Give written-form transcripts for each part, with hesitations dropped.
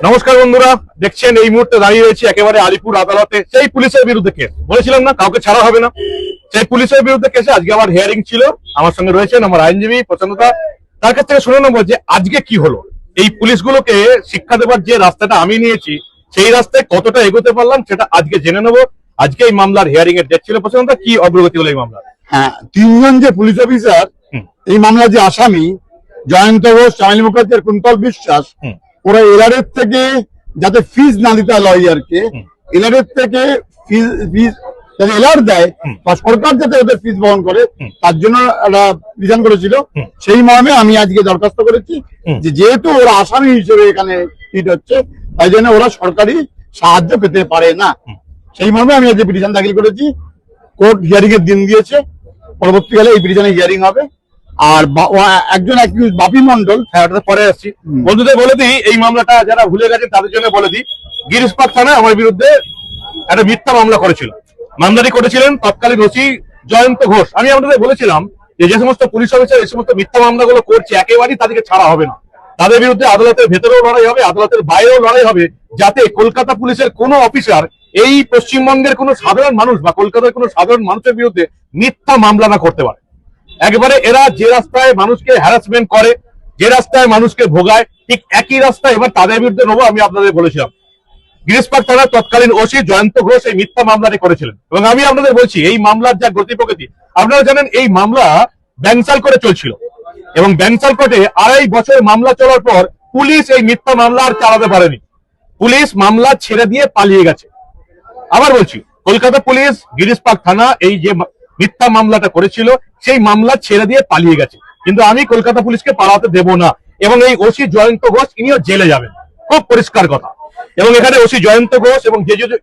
নমস্কার বন্ধুরা, দেখছেন এই মুহূর্তে দাঁড়িয়ে রয়েছে একেবারে আলিপুর আদালতে। সেই পুলিশের বিরুদ্ধে কেস, বলেছিলাম না কাউকে ছাড়া হবে না, সেই পুলিশের বিরুদ্ধে কেসে আজকে আমার হিয়ারিং ছিল। আমার সঙ্গে রয়েছেন আমার আইনজীবী প্রচন্নতা। তার কাছ থেকে শুনে নেবো যে আজকে কি হলো, এই পুলিশগুলোকে শিক্ষা দেবার যে রাস্তাটা আমি নিয়েছি সেই রাস্তায় কতটা এগোতে পারলাম সেটা আজকে জেনে নেবো। আজকে এই মামলার হিয়ারিং এর ডেট ছিল। প্রচন্নতা, কি অগ্রগতি হলো এই মামলা? হ্যাঁ, তিনজন যে পুলিশ অফিসার এই মামলার যে আসামি জয়ন্ত ঘোষ, চামেলি মুখার্জি আর কুন্তল বিশ্বাস, ওরা এলারের থেকে যাতে ফিজ না দিতে হয় লয়ারকে, এলারের থেকে ফিজ যাতে এলার দেয় বা সরকার যাতে ওদের ফিজ বহন করে তার জন্য একটা রিজাইন করেছিল। সেই মর্মে আমি আজকে দরখাস্ত করেছি যে যেহেতু ওরা আসামি হিসেবে এখানে হিট হচ্ছে তাই জন্য ওরা সরকারি সাহায্য পেতে পারে না। সেই মর্মে আমি আজকে পিটিশন দাখিল করেছি। কোর্ট হিয়ারিং এর দিন দিয়েছে, পরবর্তীকালে এই পিটিশনে হিয়ারিং হবে। আর একজন বাপি মন্ডল, হ্যাঁ ওটাতে পরে আসছি। বন্ধুদের বলে দিই, এই মামলাটা যারা ভুলে গেছেন তাদের জন্য বলে দিই, গিরিশপাক থানায় আমার বিরুদ্ধে একটা মিথ্যা মামলা করেছিল। মামলাটি করেছিলেন তৎকালীন ওসি জয়ন্ত ঘোষ। আমি আপনাদের বলেছিলাম যে সমস্ত পুলিশ অফিসার এই সমস্ত মিথ্যা মামলাগুলো করছে একেবারেই তাদেরকে ছাড়া হবে না। তাদের বিরুদ্ধে আদালতের ভেতরেও লড়াই হবে, আদালতের বাইরেও লড়াই হবে, যাতে কলকাতা পুলিশের কোনো অফিসার এই পশ্চিমবঙ্গের কোনো সাধারণ মানুষ বা কলকাতার কোনো সাধারণ মানুষের বিরুদ্ধে মিথ্যা মামলা না করতে পারে। একবারে এরা যে রাস্তায় মানুষকে হ্যারাসমেন্ট করে, যে রাস্তায় মানুষকে ভোগায়, ঠিক একই রাস্তায় এবার তাদের বিরুদ্ধে নেবো। আমি আপনাদের বলেছিলাম গিরিশপাক থানার তৎকালীন ওসি জয়ন্ত ঘোষ এই মিথ্যা মামলাটি করেছিলেন এবং আমি আপনাদের বলছি এই মামলার যা গতি প্রকৃতি আপনারা জানেন। এই মামলা ব্যাংসাল করে চলছিল এবং ব্যাংসাল কোর্টে 2.5 বছর মামলা চলার পর পুলিশ এই মিথ্যা মামলা আর চালাতে পারেনি। পুলিশ মামলা ছেড়ে দিয়ে পালিয়ে গেছে। আবার বলছি, কলকাতা পুলিশ গিরিশপাক থানা এই যে মিথ্যা মামলাটা করেছিল সেই মামলা ছেড়ে দিয়ে পালিয়ে গেছে, কিন্তু আমি কলকাতা পুলিশকে পালাতে দেব না এবং এই ওসি জয়ন্ত ঘোষ ইনিও জেলে যাবেন, খুব পরিষ্কার কথা। এবং এখানে ওসি জয়ন্ত ঘোষ এবং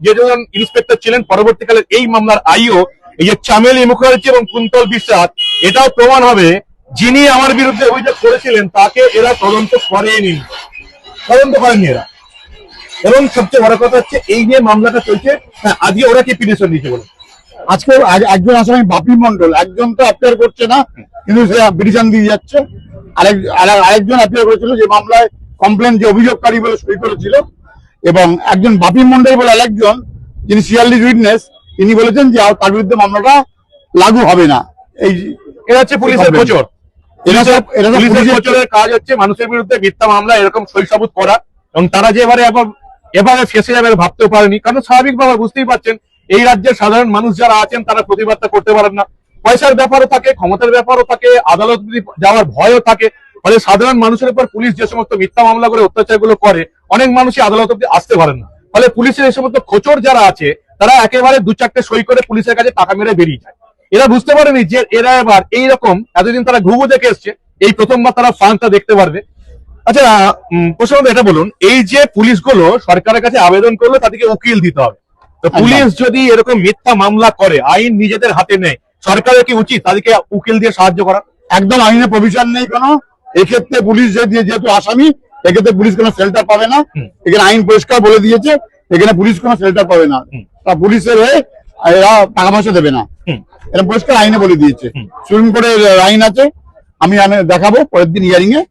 যে জন ইন্সপেক্টর ছিলেন পরবর্তীকালে এই মামলার আইও এই যে চামেলি মুখার্জি এবং কুন্তল বিশ্বাস, এটাও প্রমাণ হবে যিনি আমার বিরুদ্ধে অভিযোগ করেছিলেন তাকে এরা তদন্ত করেনি, তদন্ত করেনি এরা। এবং সবচেয়ে বড় কথা হচ্ছে এই যে মামলাটা চলছে, আজকে ওরা কি পিটিশন দিয়েছে বলে আজকে একজন আসামি বাপি মন্ডল, একজন তো অ্যাপিয়ার করছে না কিন্তু সে পিটিশন দিয়ে যাচ্ছে। আরেকজন অ্যাপিয়ার করেছিল যে মামলায় কমপ্লেন যে অভিযোগকারী বলে সই করেছিল, এবং একজন বাপি মন্ডল বলে আরেকজন যিনি সিআরডি উইটনেস, তিনি বলেছেন যে তার বিরুদ্ধে মামলাটা লাগু হবে না। এই এরা হচ্ছে পুলিশের খোঁচর। পুলিশের কাজ হচ্ছে মানুষের বিরুদ্ধে মিথ্যা মামলা এরকম সই সাবুত করা, এবং তারা যে এবারে ফেসে যাবে ভাবতেও পারেনি। কারণ স্বাভাবিকভাবে বুঝতেই পারছেন এই রাজ্যের সাধারণ মানুষ যারা আছেন তারা প্রতিবাদটা করতে পারেন না। পয়সার ব্যাপারও থাকে, ক্ষমতার ব্যাপারও থাকে, আদালত যাওয়ার ভয়ও থাকে। ফলে সাধারণ মানুষের উপর পুলিশ যে সমস্ত মিথ্যা মামলা করে অত্যাচারগুলো করে অনেক মানুষই আদালত অব্দি আসতে পারেন না। ফলে পুলিশের এই সমস্ত খোঁচর যারা আছে তারা একেবারে 2-4টে সই করে পুলিশের কাছে টাকা মেরে বেরিয়ে যায়। এরা বুঝতে পারেনি যে এরা এবার এইরকম এতদিন তারা ঘুঘু দেখে এসছে, এই প্রথমবার তারা ফান্ডটা দেখতে পারবে। আচ্ছা প্রশ্ন এটা বলুন, এই যে পুলিশগুলো সরকারের কাছে আবেদন করলো তাদেরকে উকিল দিতে হবে, তো পুলিশ যদি এরকম মিথ্যা মামলা করে আইন নিজেদের হাতে নেয়, সরকারের কি উচিত তাদেরকে উকিল দিয়ে সাহায্য করা? একদম আইনে প্রভিশন নেই কোনো। এক্ষেত্রে পুলিশ যেহেতু আসামি, এক্ষেত্রে পুলিশ কোনো শেল্টার পাবে না। এখানে আইন পরিষ্কার বলে দিয়েছে এখানে পুলিশ কোনো শেল্টার পাবে না। তা পুলিশের হয়ে এরা টাকা পয়সা দেবে না, এরা পরিষ্কার আইনে বলে দিয়েছে। সুপ্রিম কোর্টের আইন আছে, আমি দেখাবো পরের দিন হিয়ারিং এ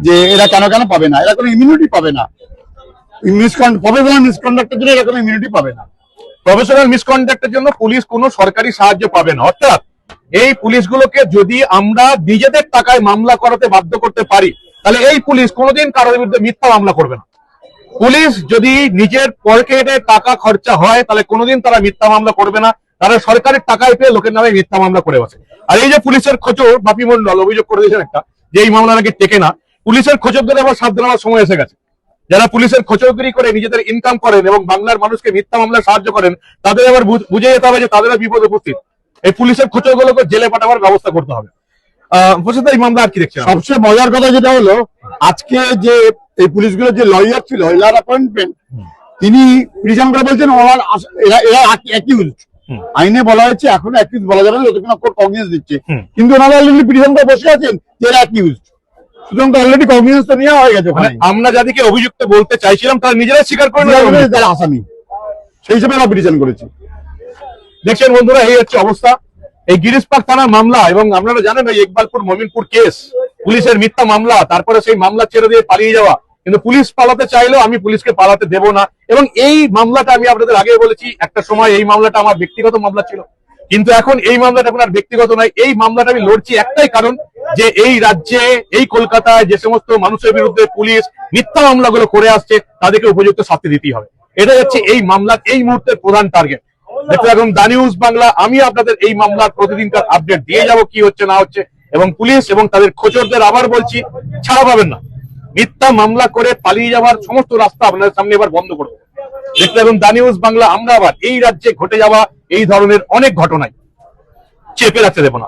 যে এরা কেন পাবে না। এরা কোনো ইমিউনিটি পাবে না, প্রফেশনাল মিসকন্ডাক্টের জন্য এরা কোনো ইমিউনিটি পাবে না। প্রফেশনাল মিসকন্ডাক্টের জন্য পুলিশ কোনো সরকারি সাহায্য পাবে না। অর্থাৎ এই পুলিশগুলোকে যদি আমরা নিজেদের টাকায় মামলা করাতে বাধ্য করতে পারি তাহলে এই পুলিশ কোনোদিন কারোর বিরুদ্ধে মিথ্যা মামলা করবে না। পুলিশ যদি নিজের পকেটে টাকা খরচা হয় তাহলে কোনোদিন তারা মিথ্যা মামলা করবে না। তারা সরকারের টাকায় পেয়ে লোকের নামে মিথ্যা মামলা করে বসে। আর এই যে পুলিশের খোঁচর, বাপি মন্ডল অভিযোগ করে দিয়েছেন একটা যে এই মামলা নাকি টেকে না। পুলিশের খোঁচরদের আবার সাবধান হওয়ার সময় এসে গেছে। যারা পুলিশের খোঁচরগিরি করে নিজেদের ইনকাম করেন এবং বাংলার মানুষকে মিথ্যা মামলায় সাহায্য করেন তাদের আবার বুঝে যেতে হবে যে তাদের বিপদ উপস্থিত। এই পুলিশের খোঁচরগুলোকে জেলে পাঠাবার ব্যবস্থা করতে হবে। এই মামলা আর কি দেখছেন? সবচেয়ে মজার কথা যেটা হলো, আজকে যে এই পুলিশগুলো যে লয়ার ছিল, এলার অ্যাপয়েন্টমেন্ট, তিনি পিটিশন করে বলছেন এরা অ্যাকিউজড। আইনে বলা হয়েছে এখনো অ্যাকিউজ বলা যাবে না যতক্ষণ কোর্ট কগনিজেন্স দিচ্ছে, কিন্তু ওনারা অলরেডি পিটিশন করে বসে আছেন যে এরা অ্যাকিউজড। সুতরাং অলরেডি কগনিজেন্স তো নেওয়া হয়ে গেছে। আমরা যাদেরকে অভিযুক্ত বলতে চাইছিলাম তারা নিজেরাই স্বীকার করে যারা আসামি, সেই হিসেবে আমরা পিটিশন করেছি। দেখছেন বন্ধুরা, এই হচ্ছে অবস্থা এই গিরিশপাক থানার মামলা। এবং আপনারা জানেন ওই ইকবালপুর মমিনপুর কেস, পুলিশের মিথ্যা মামলা, তারপরে সেই মামলা ছেড়ে দিয়ে পালিয়ে যাওয়া, কিন্তু পুলিশ পালাতে চাইলেও আমি পুলিশকে পালাতে দেব না। এবং এই মামলাটা আমি আপনাদের আগে বলেছি, একটা সময় এই মামলাটা আমার ব্যক্তিগত মামলা ছিল, কিন্তু এখন এই মামলাটা এখন আর ব্যক্তিগত নয়। এই মামলাটা আমি লড়ছি একটাই কারণ, যে এই রাজ্যে, এই কলকাতায় যে সমস্ত মানুষের বিরুদ্ধে পুলিশ মিথ্যা মামলাগুলো করে আসছে, তাদেরকে উপযুক্ত শাস্তি দিতেই হবে। এটা হচ্ছে এই মামলার এই মুহূর্তের প্রধান টার্গেট। দেখতে এখন দা নিউজ বাংলা, আমি আপনাদের এই মামলার প্রতিদিনকার আপডেট দিয়ে যাব, কি হচ্ছে না হচ্ছে। এবং পুলিশ এবং তাদের খোঁচরদের আবার বলছি, ছাড়া পাবেন না। মিথ্যা মামলা করে পালিয়ে যাওয়ার সমস্ত রাস্তা আপনাদের সামনে এবার বন্ধ করবো। দেখতে এখন দা নিউজ বাংলা, আমরা আবার এই রাজ্যে ঘটে যাওয়া এই ধরনের অনেক ঘটনায় চেপে রাখতে দেবো না।